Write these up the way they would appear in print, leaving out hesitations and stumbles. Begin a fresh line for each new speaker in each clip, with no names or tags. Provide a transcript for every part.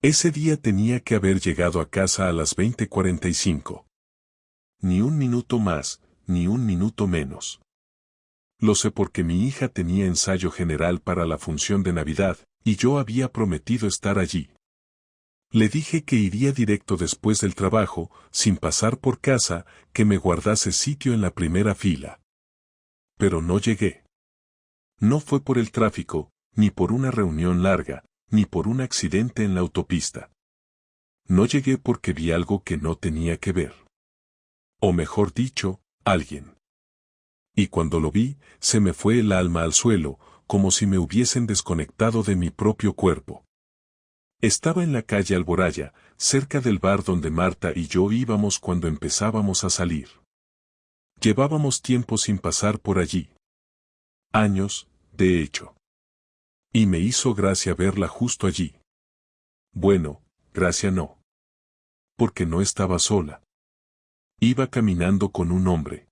Ese día tenía que haber llegado a casa a las 20:45. Ni un minuto más, ni un minuto menos. Lo sé porque mi hija tenía ensayo general para la función de Navidad, y yo había prometido estar allí. Le dije que iría directo después del trabajo, sin pasar por casa, que me guardase sitio en la primera fila. Pero no llegué. No fue por el tráfico, ni por una reunión larga, ni por un accidente en la autopista. No llegué porque vi algo que no tenía que ver. O mejor dicho, alguien. Y cuando lo vi, se me fue el alma al suelo, como si me hubiesen desconectado de mi propio cuerpo. Estaba en la calle Alboraya, cerca del bar donde Marta y yo íbamos cuando empezábamos a salir. Llevábamos tiempo sin pasar por allí. Años, de hecho. Y me hizo gracia verla justo allí. Bueno, gracia no. Porque no estaba sola. Iba caminando con un hombre.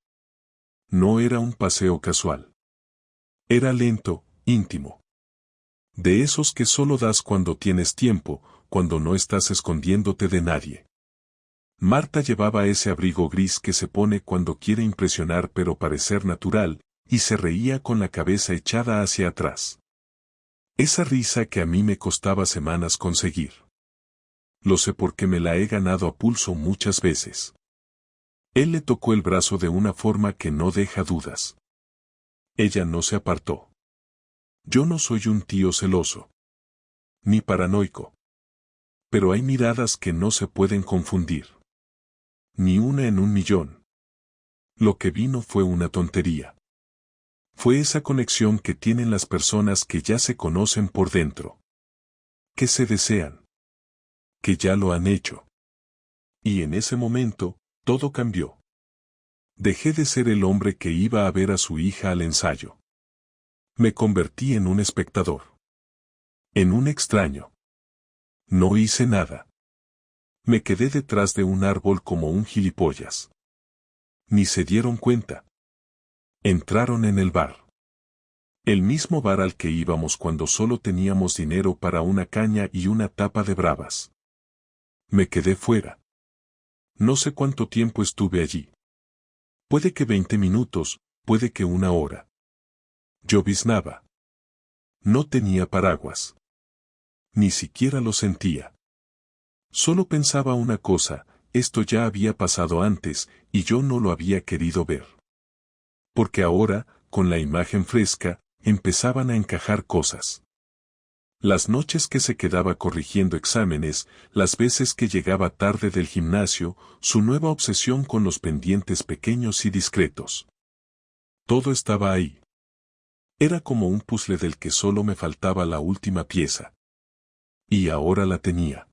No era un paseo casual. Era lento, íntimo. De esos que solo das cuando tienes tiempo, cuando no estás escondiéndote de nadie. Marta llevaba ese abrigo gris que se pone cuando quiere impresionar pero parecer natural, y se reía con la cabeza echada hacia atrás. Esa risa que a mí me costaba semanas conseguir. Lo sé porque me la he ganado a pulso muchas veces. Él le tocó el brazo de una forma que no deja dudas. Ella no se apartó. Yo no soy un tío celoso. Ni paranoico. Pero hay miradas que no se pueden confundir. Ni una en un millón. Lo que vino fue una tontería. Fue esa conexión que tienen las personas que ya se conocen por dentro. Que se desean. Que ya lo han hecho. Y en ese momento, todo cambió. Dejé de ser el hombre que iba a ver a su hija al ensayo. Me convertí en un espectador. En un extraño. No hice nada. Me quedé detrás de un árbol como un gilipollas. Ni se dieron cuenta. Entraron en el bar. El mismo bar al que íbamos cuando solo teníamos dinero para una caña y una tapa de bravas. Me quedé fuera. No sé cuánto tiempo estuve allí. Puede que 20 minutos, puede que una hora. Lloviznaba. No tenía paraguas. Ni siquiera lo sentía. Solo pensaba una cosa, esto ya había pasado antes, y yo no lo había querido ver. Porque ahora, con la imagen fresca, empezaban a encajar cosas. Las noches que se quedaba corrigiendo exámenes, las veces que llegaba tarde del gimnasio, su nueva obsesión con los pendientes pequeños y discretos. Todo estaba ahí. Era como un puzzle del que solo me faltaba la última pieza. Y ahora la tenía.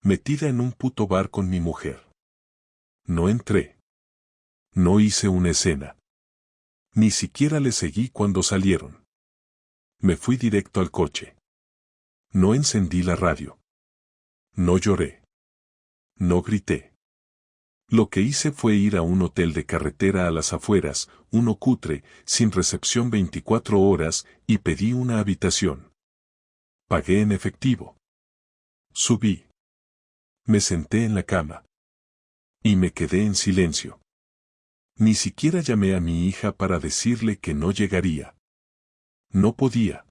Metida en un puto bar con mi mujer. No entré. No hice una escena. Ni siquiera le seguí cuando salieron. Me fui directo al coche. No encendí la radio. No lloré. No grité. Lo que hice fue ir a un hotel de carretera a las afueras, uno cutre, sin recepción 24 horas, y pedí una habitación. Pagué en efectivo. Subí. Me senté en la cama. Y me quedé en silencio. Ni siquiera llamé a mi hija para decirle que no llegaría. No podía.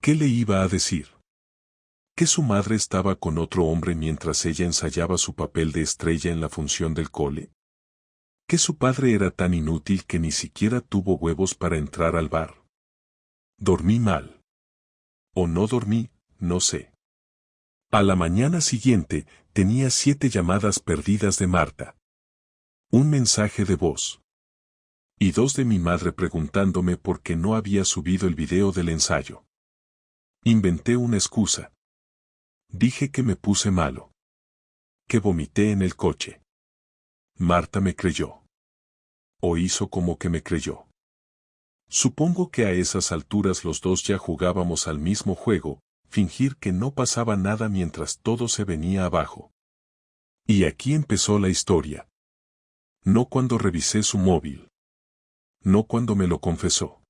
¿Qué le iba a decir? ¿Que su madre estaba con otro hombre mientras ella ensayaba su papel de estrella en la función del cole? ¿Que su padre era tan inútil que ni siquiera tuvo huevos para entrar al bar? Dormí mal. O no dormí, no sé. A la mañana siguiente, tenía 7 llamadas perdidas de Marta. Un mensaje de voz. Y 2 de mi madre preguntándome por qué no había subido el video del ensayo. Inventé una excusa. Dije que me puse malo. Que vomité en el coche. Marta me creyó. O hizo como que me creyó. Supongo que a esas alturas los dos ya jugábamos al mismo juego, fingir que no pasaba nada mientras todo se venía abajo. Y aquí empezó la historia. No cuando revisé su móvil. No cuando me lo confesó.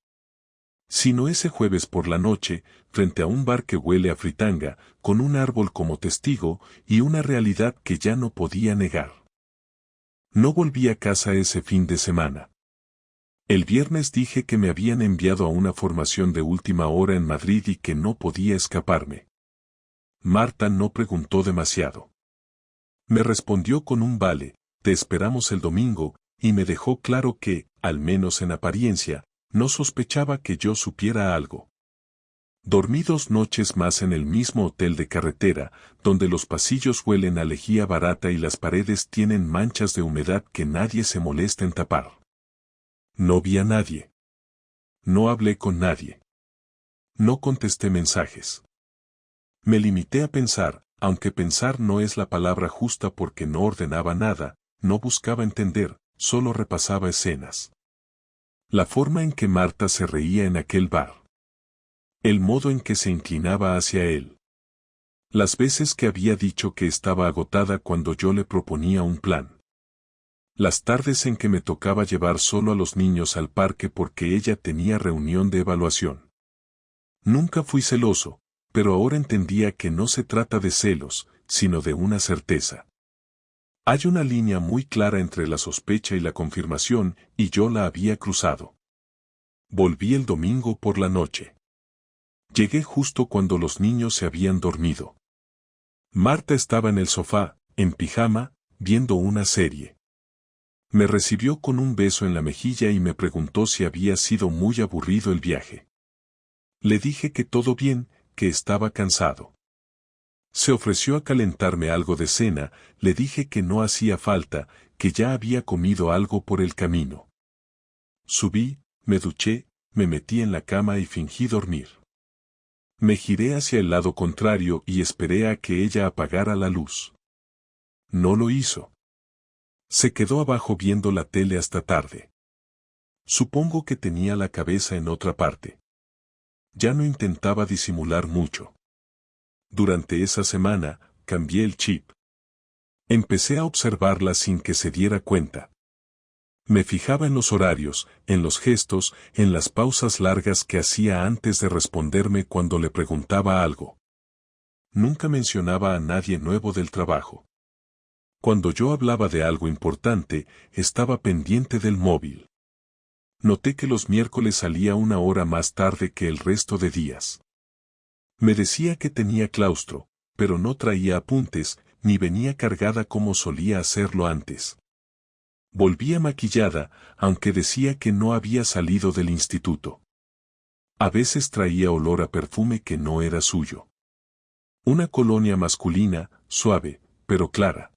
sino ese jueves por la noche, frente a un bar que huele a fritanga, con un árbol como testigo y una realidad que ya no podía negar. No volví a casa ese fin de semana. El viernes dije que me habían enviado a una formación de última hora en Madrid y que no podía escaparme. Marta no preguntó demasiado. Me respondió con un vale, te esperamos el domingo, y me dejó claro que, al menos en apariencia, no sospechaba que yo supiera algo. Dormí 2 noches más en el mismo hotel de carretera, donde los pasillos huelen a lejía barata y las paredes tienen manchas de humedad que nadie se molesta en tapar. No vi a nadie. No hablé con nadie. No contesté mensajes. Me limité a pensar, aunque pensar no es la palabra justa porque no ordenaba nada, no buscaba entender, solo repasaba escenas. La forma en que Marta se reía en aquel bar. El modo en que se inclinaba hacia él. Las veces que había dicho que estaba agotada cuando yo le proponía un plan. Las tardes en que me tocaba llevar solo a los niños al parque porque ella tenía reunión de evaluación. Nunca fui celoso, pero ahora entendía que no se trata de celos, sino de una certeza. Hay una línea muy clara entre la sospecha y la confirmación, y yo la había cruzado. Volví el domingo por la noche. Llegué justo cuando los niños se habían dormido. Marta estaba en el sofá, en pijama, viendo una serie. Me recibió con un beso en la mejilla y me preguntó si había sido muy aburrido el viaje. Le dije que todo bien, que estaba cansado. Se ofreció a calentarme algo de cena, le dije que no hacía falta, que ya había comido algo por el camino. Subí, me duché, me metí en la cama y fingí dormir. Me giré hacia el lado contrario y esperé a que ella apagara la luz. No lo hizo. Se quedó abajo viendo la tele hasta tarde. Supongo que tenía la cabeza en otra parte. Ya no intentaba disimular mucho. Durante esa semana, cambié el chip. Empecé a observarla sin que se diera cuenta. Me fijaba en los horarios, en los gestos, en las pausas largas que hacía antes de responderme cuando le preguntaba algo. Nunca mencionaba a nadie nuevo del trabajo. Cuando yo hablaba de algo importante, estaba pendiente del móvil. Noté que los miércoles salía 1 hora más tarde que el resto de días. Me decía que tenía claustro, pero no traía apuntes, ni venía cargada como solía hacerlo antes. Volvía maquillada, aunque decía que no había salido del instituto. A veces traía olor a perfume que no era suyo. Una colonia masculina, suave, pero clara.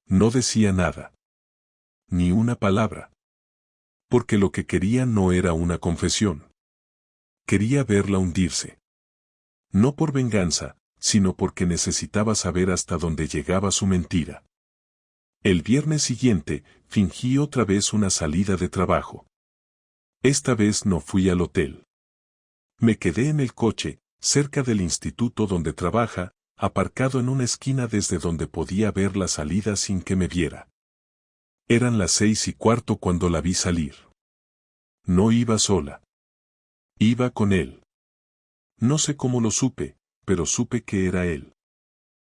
No decía nada. Ni una palabra. Porque lo que quería no era una confesión. Quería verla hundirse. No por venganza, sino porque necesitaba saber hasta dónde llegaba su mentira. El viernes siguiente, fingí otra vez una salida de trabajo. Esta vez no fui al hotel. Me quedé en el coche, cerca del instituto donde trabaja, aparcado en una esquina desde donde podía ver la salida sin que me viera. Eran las 6:15 cuando la vi salir. No iba sola. Iba con él. No sé cómo lo supe, pero supe que era él.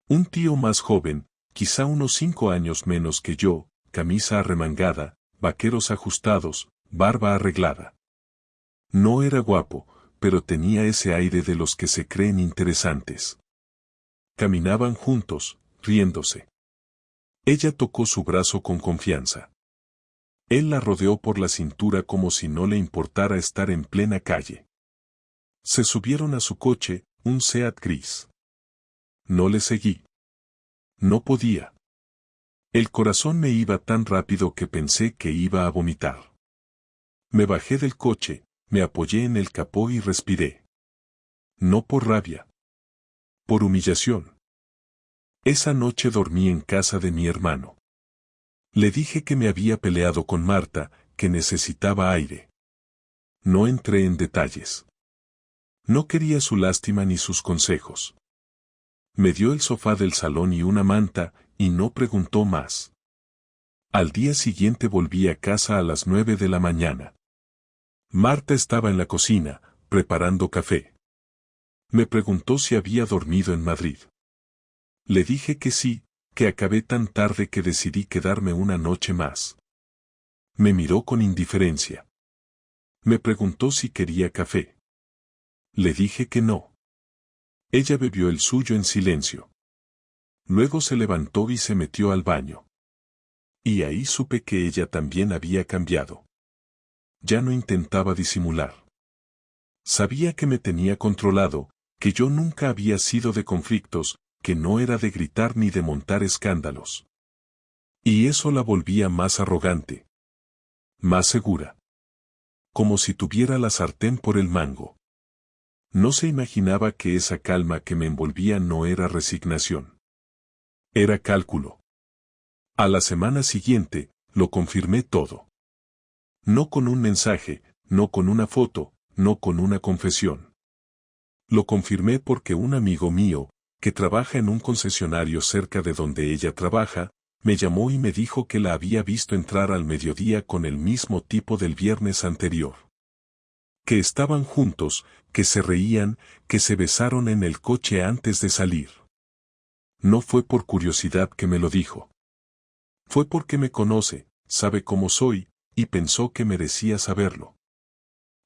Un tío más joven, quizá unos 5 años menos que yo, camisa arremangada, vaqueros ajustados, barba arreglada. No era guapo, pero tenía ese aire de los que se creen interesantes. Caminaban juntos, riéndose. Ella tocó su brazo con confianza. Él la rodeó por la cintura como si no le importara estar en plena calle. Se subieron a su coche, un Seat gris. No le seguí. No podía. El corazón me iba tan rápido que pensé que iba a vomitar. Me bajé del coche, me apoyé en el capó y respiré. No por rabia. Por humillación. Esa noche dormí en casa de mi hermano. Le dije que me había peleado con Marta, que necesitaba aire. No entré en detalles. No quería su lástima ni sus consejos. Me dio el sofá del salón y una manta, y no preguntó más. Al día siguiente volví a casa a las 9 de la mañana. Marta estaba en la cocina, preparando café. Me preguntó si había dormido en Madrid. Le dije que sí, que acabé tan tarde que decidí quedarme una noche más. Me miró con indiferencia. Me preguntó si quería café. Le dije que no. Ella bebió el suyo en silencio. Luego se levantó y se metió al baño. Y ahí supe que ella también había cambiado. Ya no intentaba disimular. Sabía que me tenía controlado, que yo nunca había sido de conflictos, que no era de gritar ni de montar escándalos. Y eso la volvía más arrogante. Más segura. Como si tuviera la sartén por el mango. No se imaginaba que esa calma que me envolvía no era resignación. Era cálculo. A la semana siguiente, lo confirmé todo. No con un mensaje, no con una foto, no con una confesión. Lo confirmé porque un amigo mío, que trabaja en un concesionario cerca de donde ella trabaja, me llamó y me dijo que la había visto entrar al mediodía con el mismo tipo del viernes anterior. Que estaban juntos, que se reían, que se besaron en el coche antes de salir. No fue por curiosidad que me lo dijo. Fue porque me conoce, sabe cómo soy, y pensó que merecía saberlo.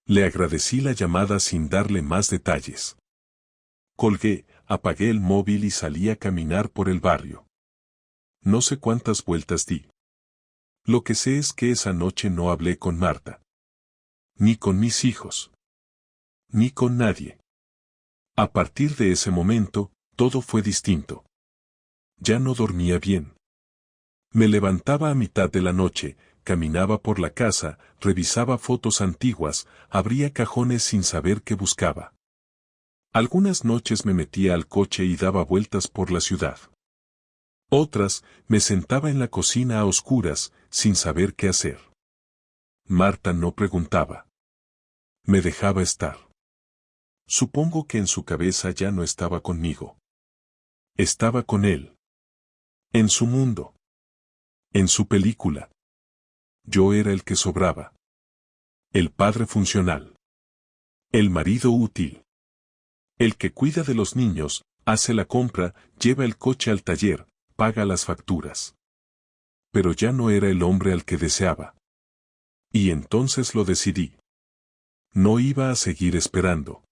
Le agradecí la llamada sin darle más detalles. Colgué, apagué el móvil y salí a caminar por el barrio. No sé cuántas vueltas di. Lo que sé es que esa noche no hablé con Marta. Ni con mis hijos. Ni con nadie. A partir de ese momento, todo fue distinto. Ya no dormía bien. Me levantaba a mitad de la noche, caminaba por la casa, revisaba fotos antiguas, abría cajones sin saber qué buscaba. Algunas noches me metía al coche y daba vueltas por la ciudad. Otras, me sentaba en la cocina a oscuras, sin saber qué hacer. Marta no preguntaba. Me dejaba estar. Supongo que en su cabeza ya no estaba conmigo. Estaba con él. En su mundo. En su película. Yo era el que sobraba. El padre funcional. El marido útil. El que cuida de los niños, hace la compra, lleva el coche al taller, paga las facturas. Pero ya no era el hombre al que deseaba. Y entonces lo decidí. No iba a seguir esperando.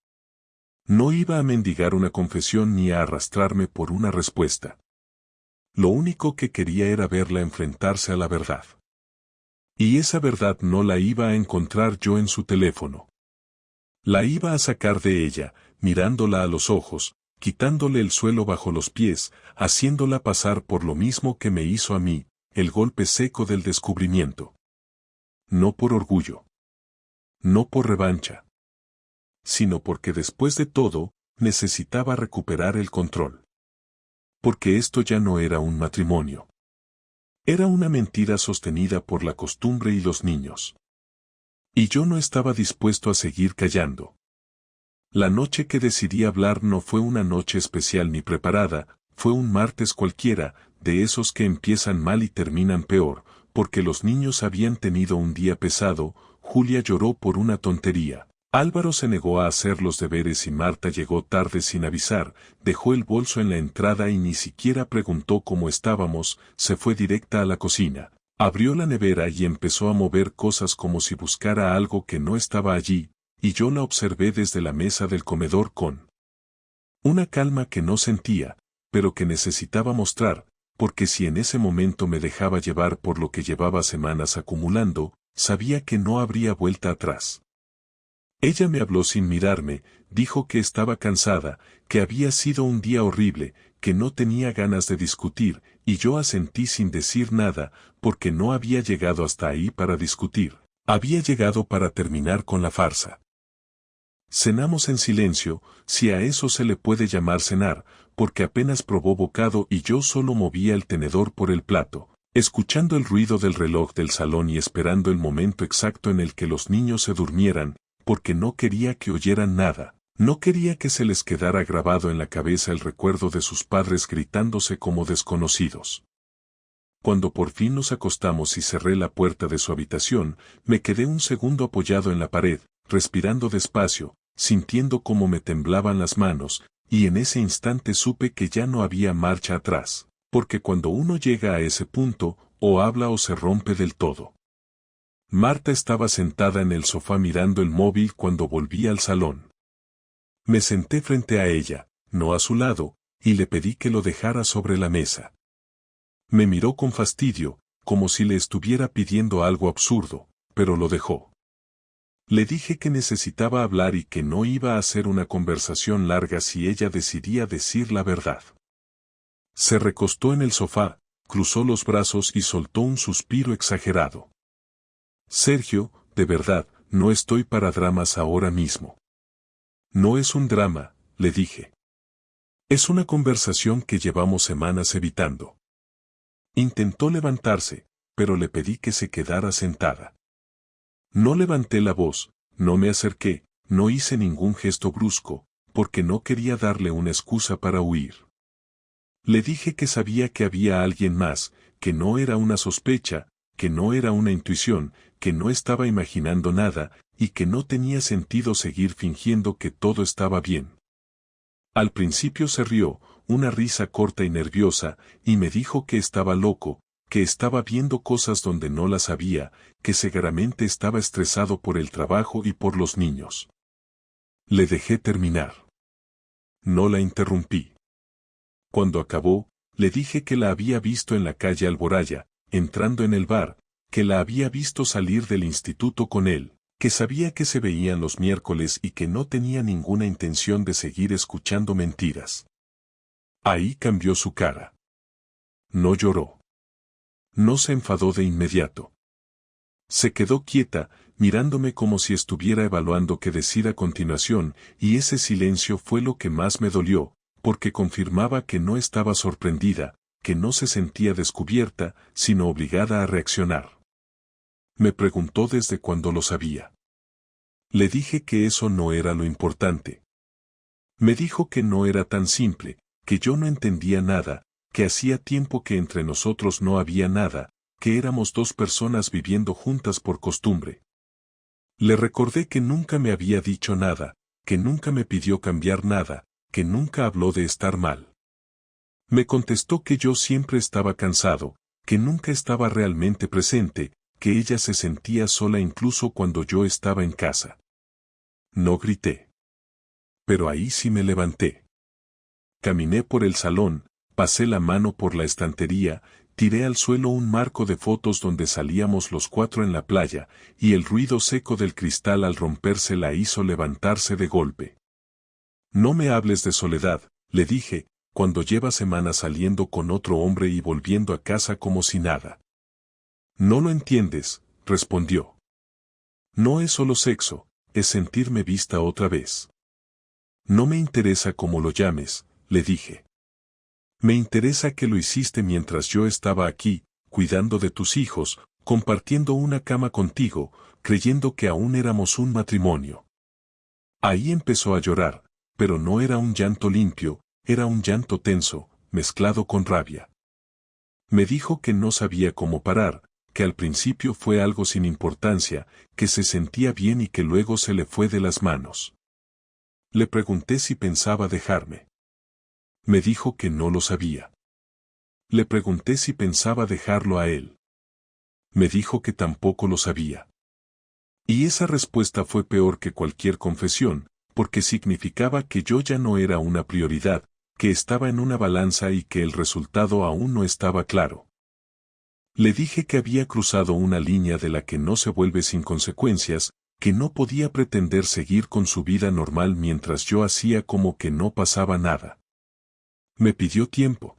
No iba a mendigar una confesión ni a arrastrarme por una respuesta. Lo único que quería era verla enfrentarse a la verdad. Y esa verdad no la iba a encontrar yo en su teléfono. La iba a sacar de ella, mirándola a los ojos, quitándole el suelo bajo los pies, haciéndola pasar por lo mismo que me hizo a mí, el golpe seco del descubrimiento. No por orgullo. No por revancha. Sino porque después de todo, necesitaba recuperar el control. Porque esto ya no era un matrimonio. Era una mentira sostenida por la costumbre y los niños. Y yo no estaba dispuesto a seguir callando. La noche que decidí hablar no fue una noche especial ni preparada, fue un martes cualquiera, de esos que empiezan mal y terminan peor, porque los niños habían tenido un día pesado. Julia lloró por una tontería. Álvaro se negó a hacer los deberes y Marta llegó tarde sin avisar, dejó el bolso en la entrada y ni siquiera preguntó cómo estábamos, se fue directa a la cocina, abrió la nevera y empezó a mover cosas como si buscara algo que no estaba allí, y yo la observé desde la mesa del comedor con una calma que no sentía, pero que necesitaba mostrar, porque si en ese momento me dejaba llevar por lo que llevaba semanas acumulando, sabía que no habría vuelta atrás. Ella me habló sin mirarme, dijo que estaba cansada, que había sido un día horrible, que no tenía ganas de discutir, y yo asentí sin decir nada, porque no había llegado hasta ahí para discutir, había llegado para terminar con la farsa. Cenamos en silencio, si a eso se le puede llamar cenar, porque apenas probó bocado y yo solo movía el tenedor por el plato, escuchando el ruido del reloj del salón y esperando el momento exacto en el que los niños se durmieran, porque no quería que oyeran nada, no quería que se les quedara grabado en la cabeza el recuerdo de sus padres gritándose como desconocidos. Cuando por fin nos acostamos y cerré la puerta de su habitación, me quedé un segundo apoyado en la pared, respirando despacio, sintiendo cómo me temblaban las manos, y en ese instante supe que ya no había marcha atrás, porque cuando uno llega a ese punto, o habla o se rompe del todo. Marta estaba sentada en el sofá mirando el móvil cuando volví al salón. Me senté frente a ella, no a su lado, y le pedí que lo dejara sobre la mesa. Me miró con fastidio, como si le estuviera pidiendo algo absurdo, pero lo dejó. Le dije que necesitaba hablar y que no iba a hacer una conversación larga si ella decidía decir la verdad. Se recostó en el sofá, cruzó los brazos y soltó un suspiro exagerado. Sergio, de verdad, no estoy para dramas ahora mismo. No es un drama, le dije. Es una conversación que llevamos semanas evitando. Intentó levantarse, pero le pedí que se quedara sentada. No levanté la voz, no me acerqué, no hice ningún gesto brusco, porque no quería darle una excusa para huir. Le dije que sabía que había alguien más, que no era una sospecha, que no era una intuición, que no estaba imaginando nada, y que no tenía sentido seguir fingiendo que todo estaba bien. Al principio se rió, una risa corta y nerviosa, y me dijo que estaba loco, que estaba viendo cosas donde no las había, que seguramente estaba estresado por el trabajo y por los niños. Le dejé terminar. No la interrumpí. Cuando acabó, le dije que la había visto en la calle Alboraya, entrando en el bar, que la había visto salir del instituto con él, que sabía que se veían los miércoles y que no tenía ninguna intención de seguir escuchando mentiras. Ahí cambió su cara. No lloró. No se enfadó de inmediato. Se quedó quieta, mirándome como si estuviera evaluando qué decir a continuación, y ese silencio fue lo que más me dolió, porque confirmaba que no estaba sorprendida, que no se sentía descubierta, sino obligada a reaccionar. Me preguntó desde cuándo lo sabía. Le dije que eso no era lo importante. Me dijo que no era tan simple, que yo no entendía nada, que hacía tiempo que entre nosotros no había nada, que éramos dos personas viviendo juntas por costumbre. Le recordé que nunca me había dicho nada, que nunca me pidió cambiar nada, que nunca habló de estar mal. Me contestó que yo siempre estaba cansado, que nunca estaba realmente presente, que ella se sentía sola incluso cuando yo estaba en casa. No grité. Pero ahí sí me levanté. Caminé por el salón, pasé la mano por la estantería, tiré al suelo un marco de fotos donde salíamos los cuatro en la playa, y el ruido seco del cristal al romperse la hizo levantarse de golpe. No me hables de soledad, le dije, cuando lleva semanas saliendo con otro hombre y volviendo a casa como si nada. No lo entiendes, respondió. No es solo sexo, es sentirme vista otra vez. No me interesa cómo lo llames, le dije. Me interesa que lo hiciste mientras yo estaba aquí, cuidando de tus hijos, compartiendo una cama contigo, creyendo que aún éramos un matrimonio. Ahí empezó a llorar, pero no era un llanto limpio, era un llanto tenso, mezclado con rabia. Me dijo que no sabía cómo parar, que al principio fue algo sin importancia, que se sentía bien y que luego se le fue de las manos. Le pregunté si pensaba dejarme. Me dijo que no lo sabía. Le pregunté si pensaba dejarlo a él. Me dijo que tampoco lo sabía. Y esa respuesta fue peor que cualquier confesión, porque significaba que yo ya no era una prioridad, que estaba en una balanza y que el resultado aún no estaba claro. Le dije que había cruzado una línea de la que no se vuelve sin consecuencias, que no podía pretender seguir con su vida normal mientras yo hacía como que no pasaba nada. Me pidió tiempo.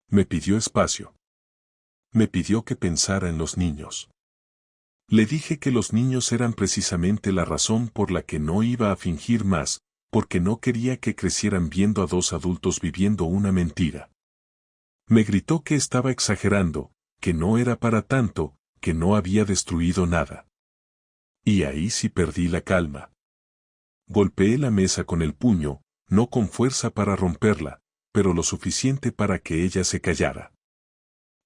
Me pidió espacio. Me pidió que pensara en los niños. Le dije que los niños eran precisamente la razón por la que no iba a fingir más, porque no quería que crecieran viendo a dos adultos viviendo una mentira. Me gritó que estaba exagerando, que no era para tanto, que no había destruido nada. Y ahí sí perdí la calma. Golpeé la mesa con el puño, no con fuerza para romperla, pero lo suficiente para que ella se callara.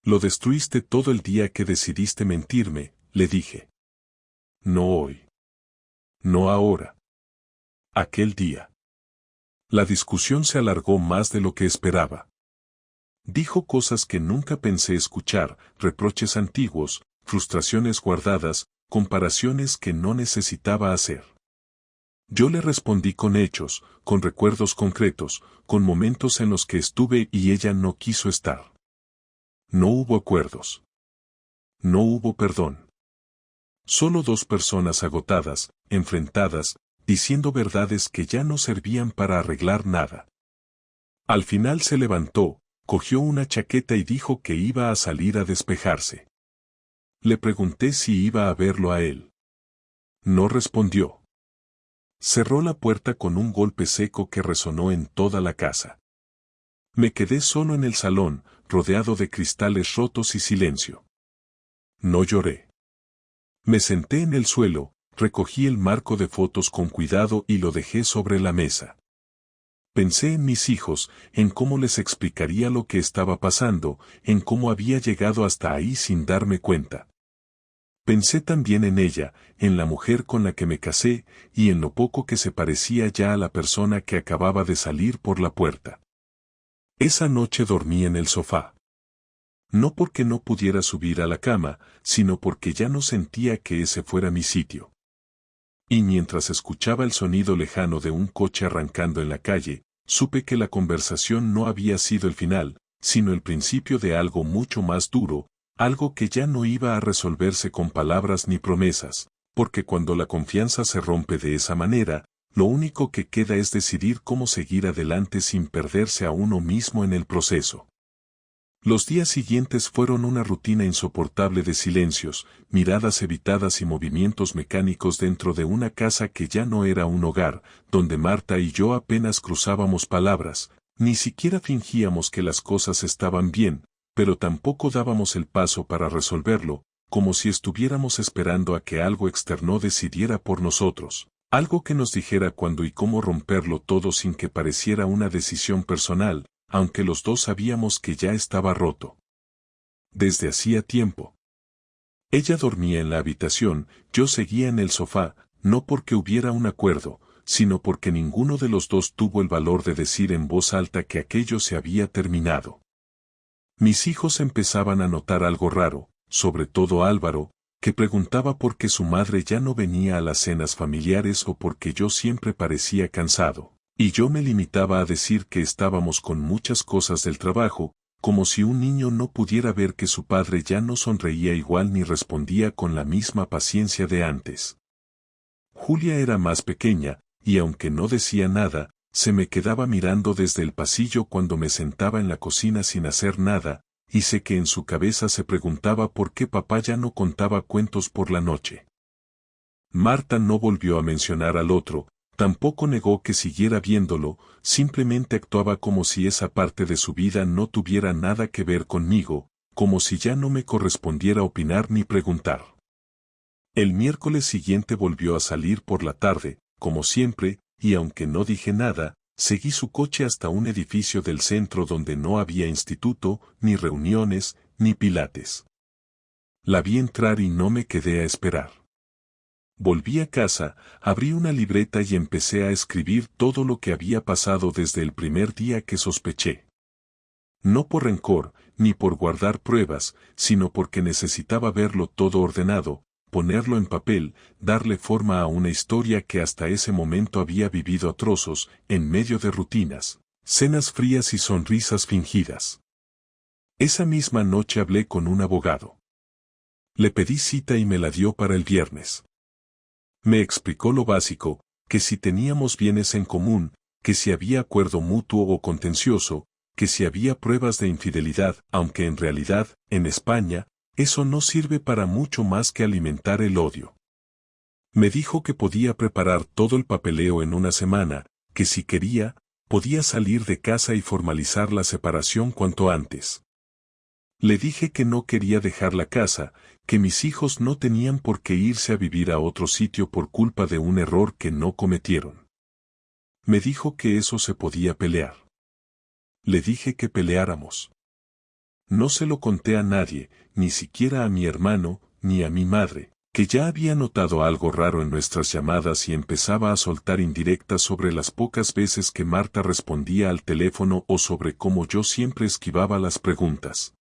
Lo destruiste todo el día que decidiste mentirme, le dije. No hoy. No ahora. Aquel día. La discusión se alargó más de lo que esperaba. Dijo cosas que nunca pensé escuchar, reproches antiguos, frustraciones guardadas, comparaciones que no necesitaba hacer. Yo le respondí con hechos, con recuerdos concretos, con momentos en los que estuve y ella no quiso estar. No hubo acuerdos. No hubo perdón. Solo dos personas agotadas, enfrentadas, diciendo verdades que ya no servían para arreglar nada. Al final se levantó, cogió una chaqueta y dijo que iba a salir a despejarse. Le pregunté si iba a verlo a él. No respondió. Cerró la puerta con un golpe seco que resonó en toda la casa. Me quedé solo en el salón, rodeado de cristales rotos y silencio. No lloré. Me senté en el suelo, recogí el marco de fotos con cuidado y lo dejé sobre la mesa. Pensé en mis hijos, en cómo les explicaría lo que estaba pasando, en cómo había llegado hasta ahí sin darme cuenta. Pensé también en ella, en la mujer con la que me casé, y en lo poco que se parecía ya a la persona que acababa de salir por la puerta. Esa noche dormí en el sofá. No porque no pudiera subir a la cama, sino porque ya no sentía que ese fuera mi sitio. Y mientras escuchaba el sonido lejano de un coche arrancando en la calle, supe que la conversación no había sido el final, sino el principio de algo mucho más duro, algo que ya no iba a resolverse con palabras ni promesas, porque cuando la confianza se rompe de esa manera, lo único que queda es decidir cómo seguir adelante sin perderse a uno mismo en el proceso. Los días siguientes fueron una rutina insoportable de silencios, miradas evitadas y movimientos mecánicos dentro de una casa que ya no era un hogar, donde Marta y yo apenas cruzábamos palabras, ni siquiera fingíamos que las cosas estaban bien, pero tampoco dábamos el paso para resolverlo, como si estuviéramos esperando a que algo externo decidiera por nosotros, algo que nos dijera cuándo y cómo romperlo todo sin que pareciera una decisión personal, aunque los dos sabíamos que ya estaba roto. Desde hacía tiempo. Ella dormía en la habitación, yo seguía en el sofá, no porque hubiera un acuerdo, sino porque ninguno de los dos tuvo el valor de decir en voz alta que aquello se había terminado. Mis hijos empezaban a notar algo raro, sobre todo Álvaro, que preguntaba por qué su madre ya no venía a las cenas familiares o por qué yo siempre parecía cansado. Y yo me limitaba a decir que estábamos con muchas cosas del trabajo, como si un niño no pudiera ver que su padre ya no sonreía igual ni respondía con la misma paciencia de antes. Julia era más pequeña, y aunque no decía nada, se me quedaba mirando desde el pasillo cuando me sentaba en la cocina sin hacer nada, y sé que en su cabeza se preguntaba por qué papá ya no contaba cuentos por la noche. Marta no volvió a mencionar al otro, tampoco negó que siguiera viéndolo, simplemente actuaba como si esa parte de su vida no tuviera nada que ver conmigo, como si ya no me correspondiera opinar ni preguntar. El miércoles siguiente volvió a salir por la tarde, como siempre, y aunque no dije nada, seguí su coche hasta un edificio del centro donde no había instituto, ni reuniones, ni pilates. La vi entrar y no me quedé a esperar. Volví a casa, abrí una libreta y empecé a escribir todo lo que había pasado desde el primer día que sospeché. No por rencor, ni por guardar pruebas, sino porque necesitaba verlo todo ordenado, ponerlo en papel, darle forma a una historia que hasta ese momento había vivido a trozos, en medio de rutinas, cenas frías y sonrisas fingidas. Esa misma noche hablé con un abogado. Le pedí cita y me la dio para el viernes. Me explicó lo básico, que si teníamos bienes en común, que si había acuerdo mutuo o contencioso, que si había pruebas de infidelidad, aunque en realidad, en España, eso no sirve para mucho más que alimentar el odio. Me dijo que podía preparar todo el papeleo en una semana, que si quería, podía salir de casa y formalizar la separación cuanto antes. Le dije que no quería dejar la casa, que mis hijos no tenían por qué irse a vivir a otro sitio por culpa de un error que no cometieron. Me dijo que eso se podía pelear. Le dije que peleáramos. No se lo conté a nadie, ni siquiera a mi hermano, ni a mi madre, que ya había notado algo raro en nuestras llamadas y empezaba a soltar indirectas sobre las pocas veces que Marta respondía al teléfono o sobre cómo yo siempre esquivaba las preguntas.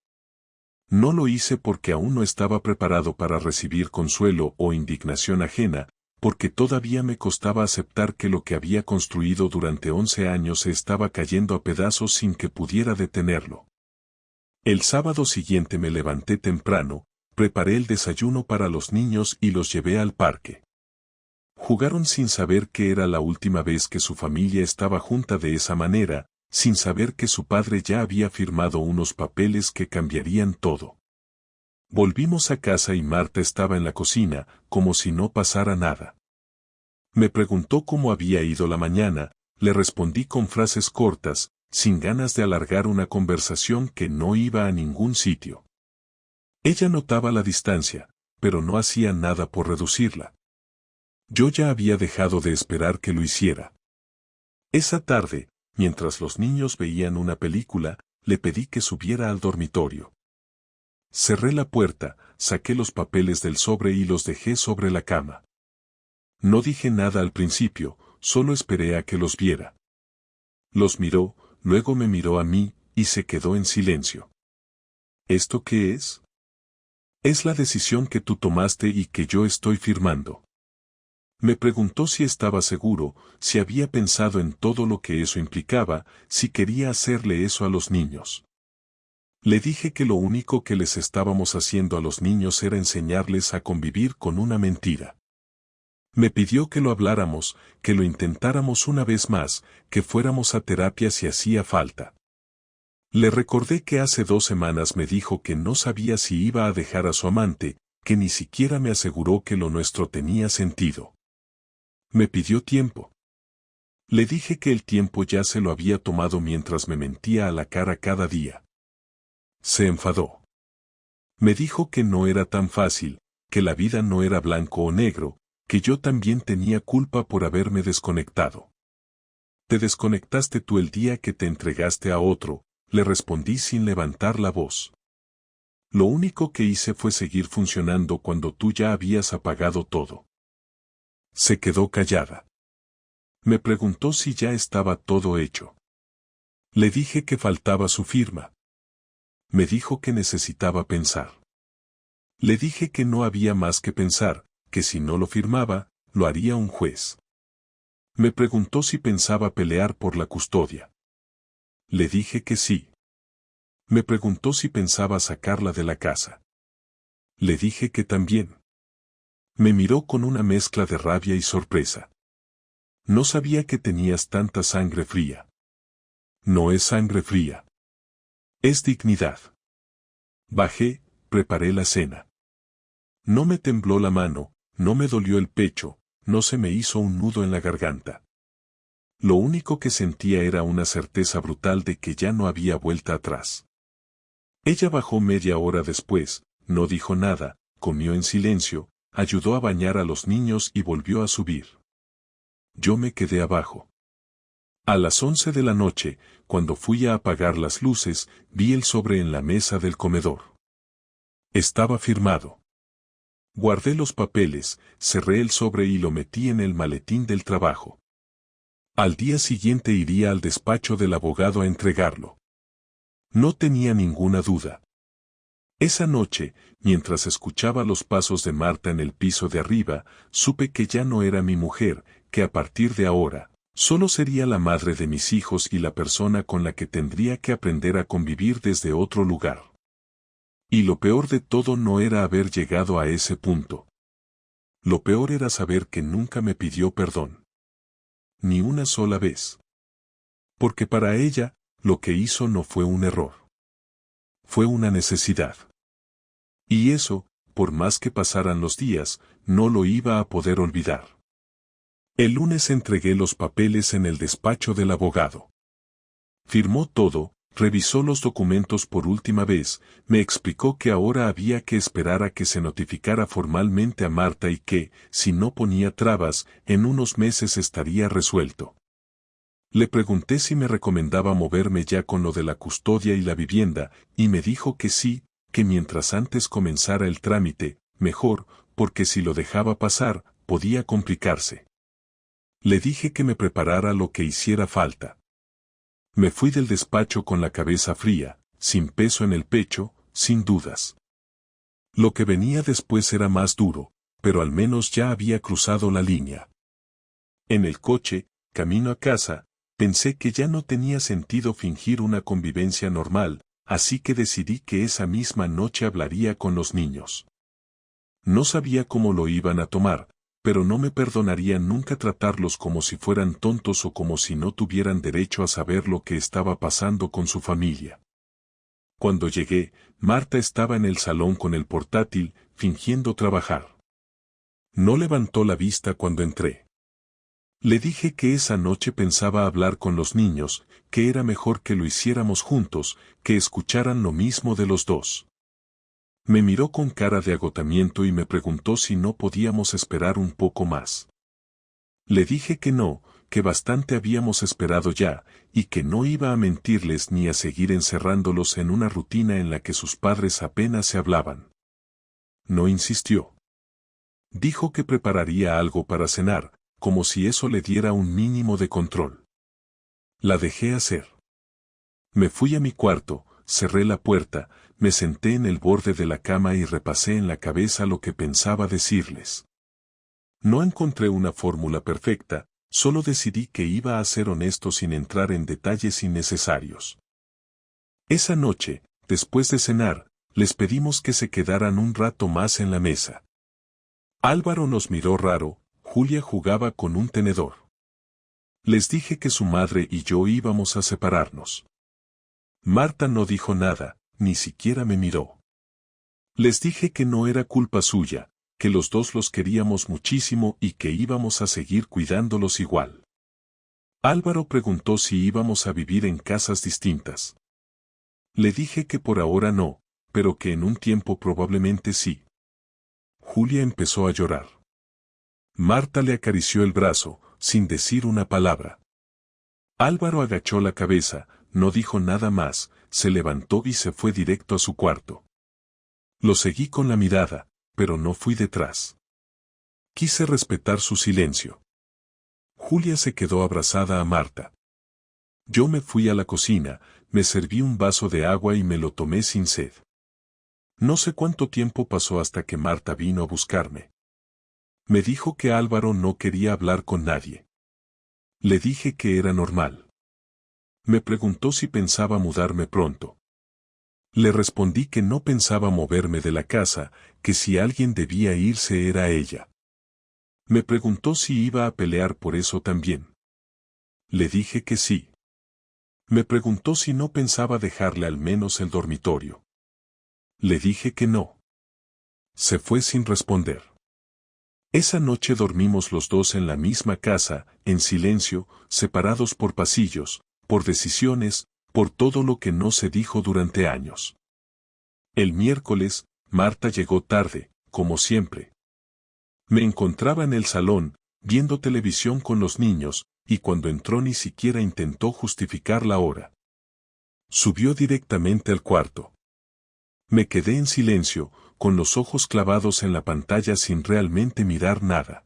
No lo hice porque aún no estaba preparado para recibir consuelo o indignación ajena, porque todavía me costaba aceptar que lo que había construido durante 11 años se estaba cayendo a pedazos sin que pudiera detenerlo. El sábado siguiente me levanté temprano, preparé el desayuno para los niños y los llevé al parque. Jugaron sin saber que era la última vez que su familia estaba junta de esa manera, sin saber que su padre ya había firmado unos papeles que cambiarían todo. Volvimos a casa y Marta estaba en la cocina, como si no pasara nada. Me preguntó cómo había ido la mañana, le respondí con frases cortas, sin ganas de alargar una conversación que no iba a ningún sitio. Ella notaba la distancia, pero no hacía nada por reducirla. Yo ya había dejado de esperar que lo hiciera. Esa tarde, mientras los niños veían una película, le pedí que subiera al dormitorio. Cerré la puerta, saqué los papeles del sobre y los dejé sobre la cama. No dije nada al principio, solo esperé a que los viera. Los miró, luego me miró a mí, y se quedó en silencio. ¿Esto qué es? Es la decisión que tú tomaste y que yo estoy firmando. Me preguntó si estaba seguro, si había pensado en todo lo que eso implicaba, si quería hacerle eso a los niños. Le dije que lo único que les estábamos haciendo a los niños era enseñarles a convivir con una mentira. Me pidió que lo habláramos, que lo intentáramos una vez más, que fuéramos a terapia si hacía falta. Le recordé que hace 2 semanas me dijo que no sabía si iba a dejar a su amante, que ni siquiera me aseguró que lo nuestro tenía sentido. Me pidió tiempo. Le dije que el tiempo ya se lo había tomado mientras me mentía a la cara cada día. Se enfadó. Me dijo que no era tan fácil, que la vida no era blanco o negro, que yo también tenía culpa por haberme desconectado. Te desconectaste tú el día que te entregaste a otro, le respondí sin levantar la voz. Lo único que hice fue seguir funcionando cuando tú ya habías apagado todo. Se quedó callada. Me preguntó si ya estaba todo hecho. Le dije que faltaba su firma. Me dijo que necesitaba pensar. Le dije que no había más que pensar, que si no lo firmaba, lo haría un juez. Me preguntó si pensaba pelear por la custodia. Le dije que sí. Me preguntó si pensaba sacarla de la casa. Le dije que también. Me miró con una mezcla de rabia y sorpresa. No sabía que tenías tanta sangre fría. No es sangre fría. Es dignidad. Bajé, preparé la cena. No me tembló la mano, no me dolió el pecho, no se me hizo un nudo en la garganta. Lo único que sentía era una certeza brutal de que ya no había vuelta atrás. Ella bajó media hora después, no dijo nada, comió en silencio, ayudó a bañar a los niños y volvió a subir. Yo me quedé abajo. A las 11 de la noche, cuando fui a apagar las luces, vi el sobre en la mesa del comedor. Estaba firmado. Guardé los papeles, cerré el sobre y lo metí en el maletín del trabajo. Al día siguiente iría al despacho del abogado a entregarlo. No tenía ninguna duda. Esa noche, mientras escuchaba los pasos de Marta en el piso de arriba, supe que ya no era mi mujer, que a partir de ahora, solo sería la madre de mis hijos y la persona con la que tendría que aprender a convivir desde otro lugar. Y lo peor de todo no era haber llegado a ese punto. Lo peor era saber que nunca me pidió perdón. Ni una sola vez. Porque para ella, lo que hizo no fue un error. Fue una necesidad. Y eso, por más que pasaran los días, no lo iba a poder olvidar. El lunes entregué los papeles en el despacho del abogado. Firmó todo, revisó los documentos por última vez, me explicó que ahora había que esperar a que se notificara formalmente a Marta y que, si no ponía trabas, en unos meses estaría resuelto. Le pregunté si me recomendaba moverme ya con lo de la custodia y la vivienda, y me dijo que sí, que mientras antes comenzara el trámite, mejor, porque si lo dejaba pasar, podía complicarse. Le dije que me preparara lo que hiciera falta. Me fui del despacho con la cabeza fría, sin peso en el pecho, sin dudas. Lo que venía después era más duro, pero al menos ya había cruzado la línea. En el coche, camino a casa, pensé que ya no tenía sentido fingir una convivencia normal, así que decidí que esa misma noche hablaría con los niños. No sabía cómo lo iban a tomar, pero no me perdonaría nunca tratarlos como si fueran tontos o como si no tuvieran derecho a saber lo que estaba pasando con su familia. Cuando llegué, Marta estaba en el salón con el portátil, fingiendo trabajar. No levantó la vista cuando entré. Le dije que esa noche pensaba hablar con los niños, que era mejor que lo hiciéramos juntos, que escucharan lo mismo de los dos. Me miró con cara de agotamiento y me preguntó si no podíamos esperar un poco más. Le dije que no, que bastante habíamos esperado ya, y que no iba a mentirles ni a seguir encerrándolos en una rutina en la que sus padres apenas se hablaban. No insistió. Dijo que prepararía algo para cenar, como si eso le diera un mínimo de control. La dejé hacer. Me fui a mi cuarto, cerré la puerta, me senté en el borde de la cama y repasé en la cabeza lo que pensaba decirles. No encontré una fórmula perfecta, solo decidí que iba a ser honesto sin entrar en detalles innecesarios. Esa noche, después de cenar, les pedimos que se quedaran un rato más en la mesa. Álvaro nos miró raro, Julia jugaba con un tenedor. Les dije que su madre y yo íbamos a separarnos. Marta no dijo nada, ni siquiera me miró. Les dije que no era culpa suya, que los dos los queríamos muchísimo y que íbamos a seguir cuidándolos igual. Álvaro preguntó si íbamos a vivir en casas distintas. Le dije que por ahora no, pero que en un tiempo probablemente sí. Julia empezó a llorar. Marta le acarició el brazo, sin decir una palabra. Álvaro agachó la cabeza, no dijo nada más, se levantó y se fue directo a su cuarto. Lo seguí con la mirada, pero no fui detrás. Quise respetar su silencio. Julia se quedó abrazada a Marta. Yo me fui a la cocina, me serví un vaso de agua y me lo tomé sin sed. No sé cuánto tiempo pasó hasta que Marta vino a buscarme. Me dijo que Álvaro no quería hablar con nadie. Le dije que era normal. Me preguntó si pensaba mudarme pronto. Le respondí que no pensaba moverme de la casa, que si alguien debía irse era ella. Me preguntó si iba a pelear por eso también. Le dije que sí. Me preguntó si no pensaba dejarle al menos el dormitorio. Le dije que no. Se fue sin responder. Esa noche dormimos los dos en la misma casa, en silencio, separados por pasillos, por decisiones, por todo lo que no se dijo durante años. El miércoles, Marta llegó tarde, como siempre. Me encontraba en el salón, viendo televisión con los niños, y cuando entró ni siquiera intentó justificar la hora. Subió directamente al cuarto. Me quedé en silencio, con los ojos clavados en la pantalla sin realmente mirar nada.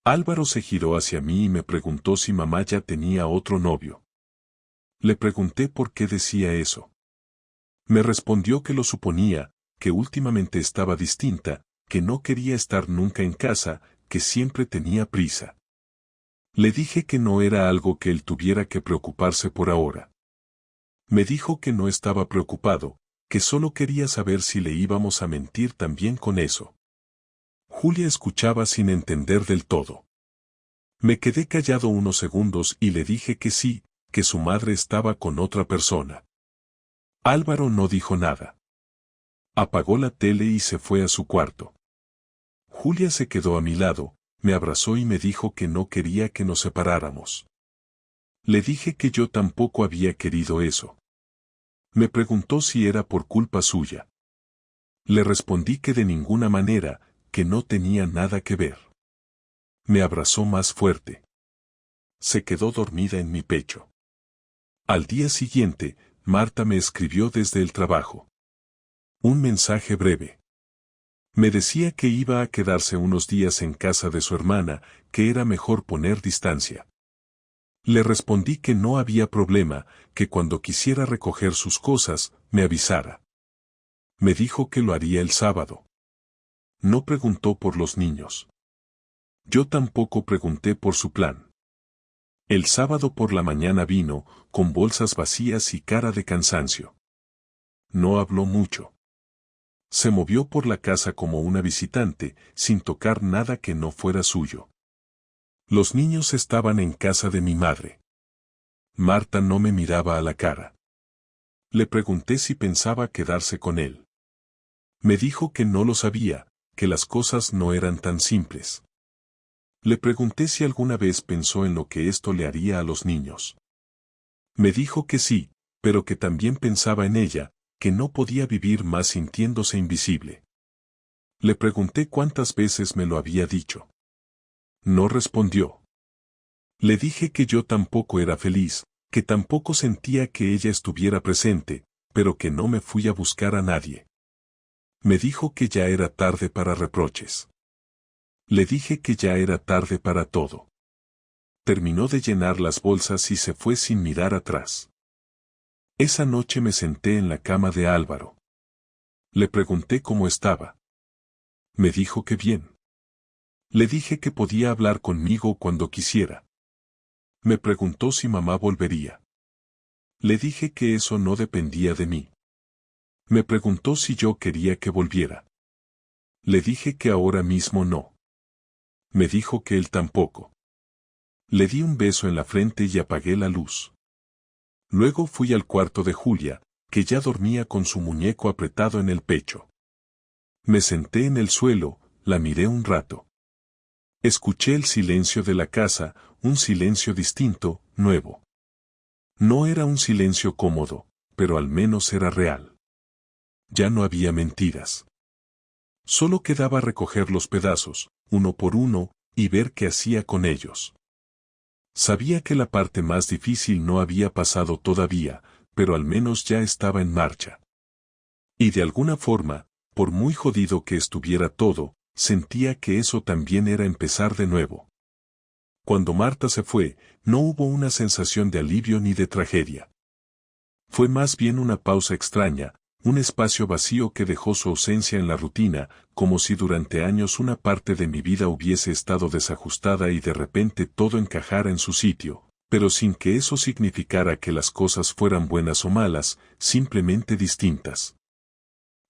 Álvaro se giró hacia mí y me preguntó si mamá ya tenía otro novio. Le pregunté por qué decía eso. Me respondió que lo suponía, que últimamente estaba distinta, que no quería estar nunca en casa, que siempre tenía prisa. Le dije que no era algo que él tuviera que preocuparse por ahora. Me dijo que no estaba preocupado, que solo quería saber si le íbamos a mentir también con eso. Julia escuchaba sin entender del todo. Me quedé callado unos segundos y le dije que sí, que su madre estaba con otra persona. Álvaro no dijo nada. Apagó la tele y se fue a su cuarto. Julia se quedó a mi lado, me abrazó y me dijo que no quería que nos separáramos. Le dije que yo tampoco había querido eso. Me preguntó si era por culpa suya. Le respondí que de ninguna manera, que no tenía nada que ver. Me abrazó más fuerte. se quedó dormida en mi pecho. Al día siguiente, Marta me escribió desde el trabajo. Un mensaje breve. Me decía que iba a quedarse unos días en casa de su hermana, que era mejor poner distancia. Le respondí que no había problema, que cuando quisiera recoger sus cosas, me avisara. Me dijo que lo haría el sábado. No preguntó por los niños. Yo tampoco pregunté por su plan. El sábado por la mañana vino, con bolsas vacías y cara de cansancio. No habló mucho. Se movió por la casa como una visitante, sin tocar nada que no fuera suyo. Los niños estaban en casa de mi madre. Marta no me miraba a la cara. Le pregunté si pensaba quedarse con él. Me dijo que no lo sabía, que las cosas no eran tan simples. Le pregunté si alguna vez pensó en lo que esto le haría a los niños. Me dijo que sí, pero que también pensaba en ella, que no podía vivir más sintiéndose invisible. Le pregunté cuántas veces me lo había dicho. No respondió. Le dije que yo tampoco era feliz, que tampoco sentía que ella estuviera presente, pero que no me fui a buscar a nadie. Me dijo que ya era tarde para reproches. Le dije que ya era tarde para todo. Terminó de llenar las bolsas y se fue sin mirar atrás. Esa noche me senté en la cama de Álvaro. Le pregunté cómo estaba. Me dijo que bien. Le dije que podía hablar conmigo cuando quisiera. Me preguntó si mamá volvería. Le dije que eso no dependía de mí. Me preguntó si yo quería que volviera. Le dije que ahora mismo no. Me dijo que él tampoco. Le di un beso en la frente y apagué la luz. Luego fui al cuarto de Julia, que ya dormía con su muñeco apretado en el pecho. Me senté en el suelo, la miré un rato. Escuché el silencio de la casa, un silencio distinto, nuevo. No era un silencio cómodo, pero al menos era real. Ya no había mentiras. Solo quedaba recoger los pedazos, uno por uno, y ver qué hacía con ellos. Sabía que la parte más difícil no había pasado todavía, pero al menos ya estaba en marcha. Y de alguna forma, por muy jodido que estuviera todo, sentía que eso también era empezar de nuevo. Cuando Marta se fue, no hubo una sensación de alivio ni de tragedia. Fue más bien una pausa extraña, un espacio vacío que dejó su ausencia en la rutina, como si durante años una parte de mi vida hubiese estado desajustada y de repente todo encajara en su sitio, pero sin que eso significara que las cosas fueran buenas o malas, simplemente distintas.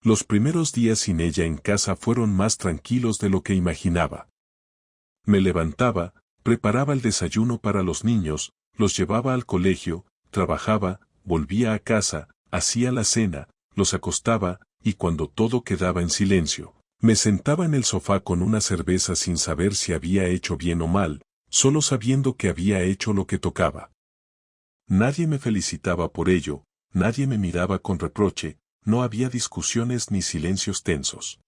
Los primeros días sin ella en casa fueron más tranquilos de lo que imaginaba. Me levantaba, preparaba el desayuno para los niños, los llevaba al colegio, trabajaba, volvía a casa, hacía la cena, los acostaba, y cuando todo quedaba en silencio, me sentaba en el sofá con una cerveza sin saber si había hecho bien o mal, solo sabiendo que había hecho lo que tocaba. Nadie me felicitaba por ello, nadie me miraba con reproche, no había discusiones ni silencios tensos.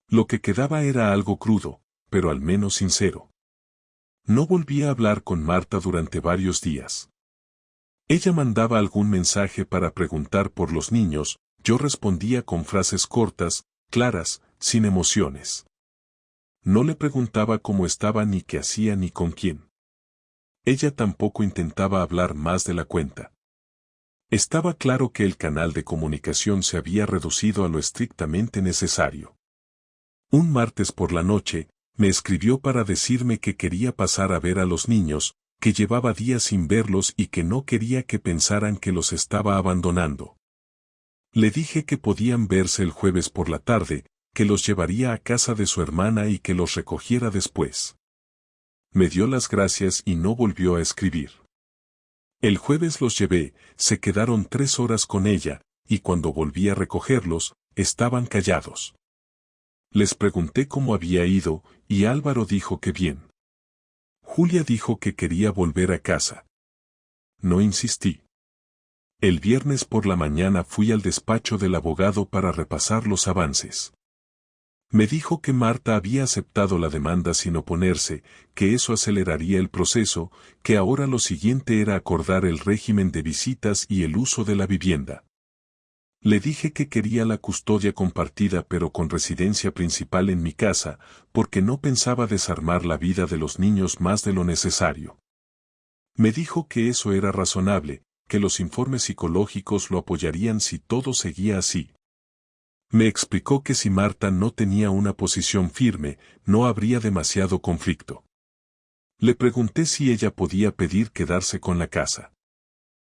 Lo que quedaba era algo crudo, pero al menos sincero. No volví a hablar con Marta durante varios días. Ella mandaba algún mensaje para preguntar por los niños, yo respondía con frases cortas, claras, sin emociones. No le preguntaba cómo estaba ni qué hacía ni con quién. Ella tampoco intentaba hablar más de la cuenta. Estaba claro que el canal de comunicación se había reducido a lo estrictamente necesario. Un martes por la noche, me escribió para decirme que quería pasar a ver a los niños, que llevaba días sin verlos y que no quería que pensaran que los estaba abandonando. Le dije que podían verse el jueves por la tarde, que los llevaría a casa de su hermana y que los recogiera después. Me dio las gracias y no volvió a escribir. El jueves los llevé, se quedaron 3 horas con ella, y cuando volví a recogerlos, estaban callados. Les pregunté cómo había ido, y Álvaro dijo que bien. Julia dijo que quería volver a casa. No insistí. El viernes por la mañana fui al despacho del abogado para repasar los avances. Me dijo que Marta había aceptado la demanda sin oponerse, que eso aceleraría el proceso, que ahora lo siguiente era acordar el régimen de visitas y el uso de la vivienda. Le dije que quería la custodia compartida pero con residencia principal en mi casa, porque no pensaba desarmar la vida de los niños más de lo necesario. Me dijo que eso era razonable, que los informes psicológicos lo apoyarían si todo seguía así. Me explicó que si Marta no tenía una posición firme, no habría demasiado conflicto. Le pregunté si ella podía pedir quedarse con la casa.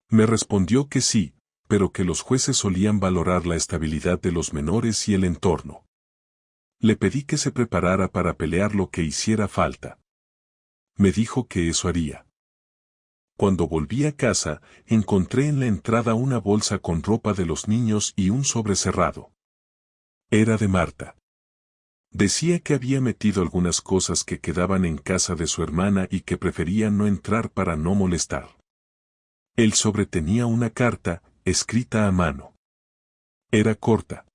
Me respondió que sí, pero que los jueces solían valorar la estabilidad de los menores y el entorno. Le pedí que se preparara para pelear lo que hiciera falta. Me dijo que eso haría. Cuando volví a casa, encontré en la entrada una bolsa con ropa de los niños y un sobre cerrado. Era de Marta. Decía que había metido algunas cosas que quedaban en casa de su hermana y que prefería no entrar para no molestar. El sobre tenía una carta, escrita a mano. Era corta.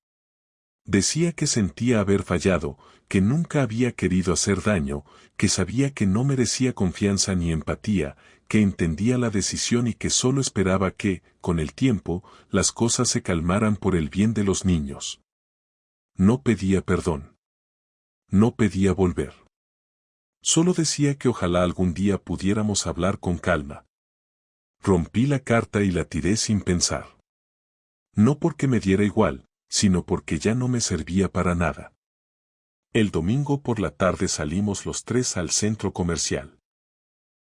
Decía que sentía haber fallado, que nunca había querido hacer daño, que sabía que no merecía confianza ni empatía, que entendía la decisión y que solo esperaba que, con el tiempo, las cosas se calmaran por el bien de los niños. No pedía perdón. No pedía volver. Solo decía que ojalá algún día pudiéramos hablar con calma. Rompí la carta y la tiré sin pensar. No porque me diera igual, sino porque ya no me servía para nada. El domingo por la tarde salimos los tres al centro comercial.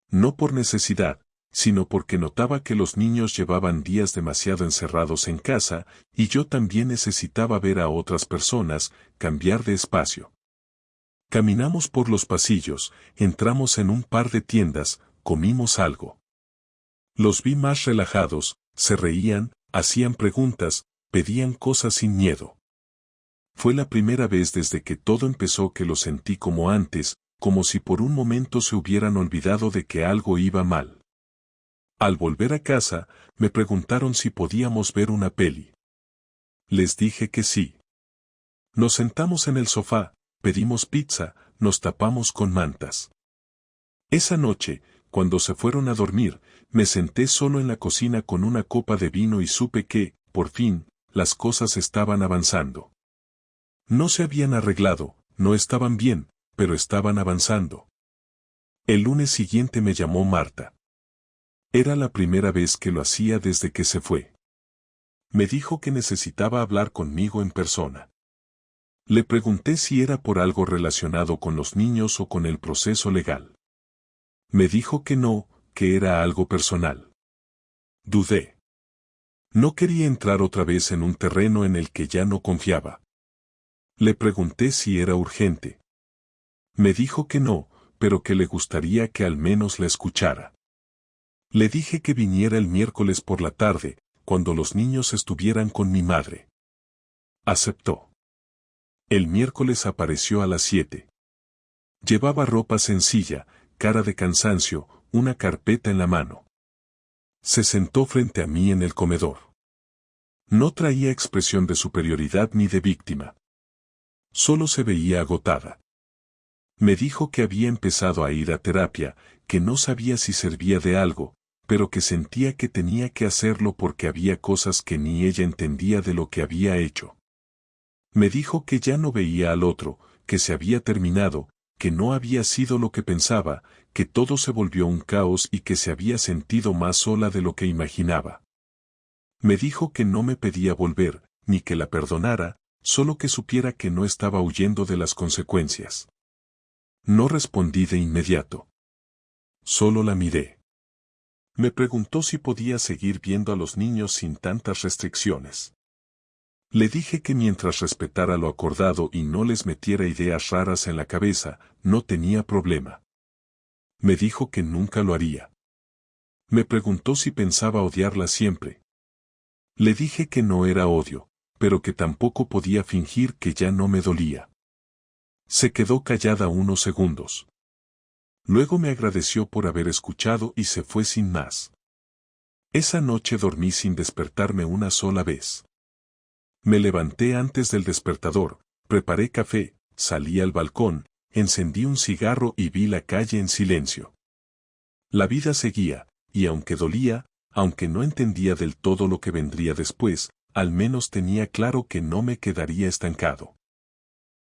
No por necesidad, sino porque notaba que los niños llevaban días demasiado encerrados en casa, y yo también necesitaba ver a otras personas, cambiar de espacio. Caminamos por los pasillos, entramos en un par de tiendas, comimos algo. Los vi más relajados, se reían, hacían preguntas, pedían cosas sin miedo. Fue la primera vez desde que todo empezó que lo sentí como antes, como si por un momento se hubieran olvidado de que algo iba mal. Al volver a casa, me preguntaron si podíamos ver una peli. Les dije que sí. Nos sentamos en el sofá, pedimos pizza, nos tapamos con mantas. Esa noche, cuando se fueron a dormir, me senté solo en la cocina con una copa de vino y supe que, por fin, las cosas estaban avanzando. No se habían arreglado, no estaban bien, pero estaban avanzando. El lunes siguiente me llamó Marta. Era la primera vez que lo hacía desde que se fue. Me dijo que necesitaba hablar conmigo en persona. Le pregunté si era por algo relacionado con los niños o con el proceso legal. Me dijo que no, que era algo personal. Dudé. No quería entrar otra vez en un terreno en el que ya no confiaba. Le pregunté si era urgente. Me dijo que no, pero que le gustaría que al menos la escuchara. Le dije que viniera el miércoles por la tarde, cuando los niños estuvieran con mi madre. Aceptó. El miércoles apareció a las 7. Llevaba ropa sencilla, cara de cansancio, una carpeta en la mano. Se sentó frente a mí en el comedor. No traía expresión de superioridad ni de víctima. Solo se veía agotada. Me dijo que había empezado a ir a terapia, que no sabía si servía de algo, pero que sentía que tenía que hacerlo porque había cosas que ni ella entendía de lo que había hecho. Me dijo que ya no veía al otro, que se había terminado, que no había sido lo que pensaba, que todo se volvió un caos y que se había sentido más sola de lo que imaginaba. Me dijo que no me pedía volver, ni que la perdonara, solo que supiera que no estaba huyendo de las consecuencias. No respondí de inmediato. Solo la miré. Me preguntó si podía seguir viendo a los niños sin tantas restricciones. Le dije que mientras respetara lo acordado y no les metiera ideas raras en la cabeza, no tenía problema. Me dijo que nunca lo haría. Me preguntó si pensaba odiarla siempre. Le dije que no era odio, pero que tampoco podía fingir que ya no me dolía. Se quedó callada unos segundos. Luego me agradeció por haber escuchado y se fue sin más. Esa noche dormí sin despertarme una sola vez. Me levanté antes del despertador, preparé café, salí al balcón, encendí un cigarro y vi la calle en silencio. La vida seguía, y aunque dolía, aunque no entendía del todo lo que vendría después, al menos tenía claro que no me quedaría estancado.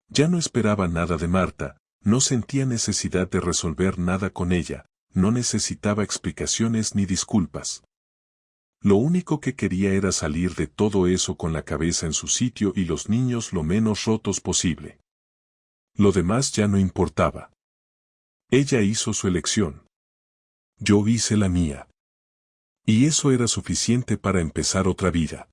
Ya no esperaba nada de Marta, no sentía necesidad de resolver nada con ella, no necesitaba explicaciones ni disculpas. Lo único que quería era salir de todo eso con la cabeza en su sitio y los niños lo menos rotos posible. Lo demás ya no importaba. Ella hizo su elección. Yo hice la mía. Y eso era suficiente para empezar otra vida.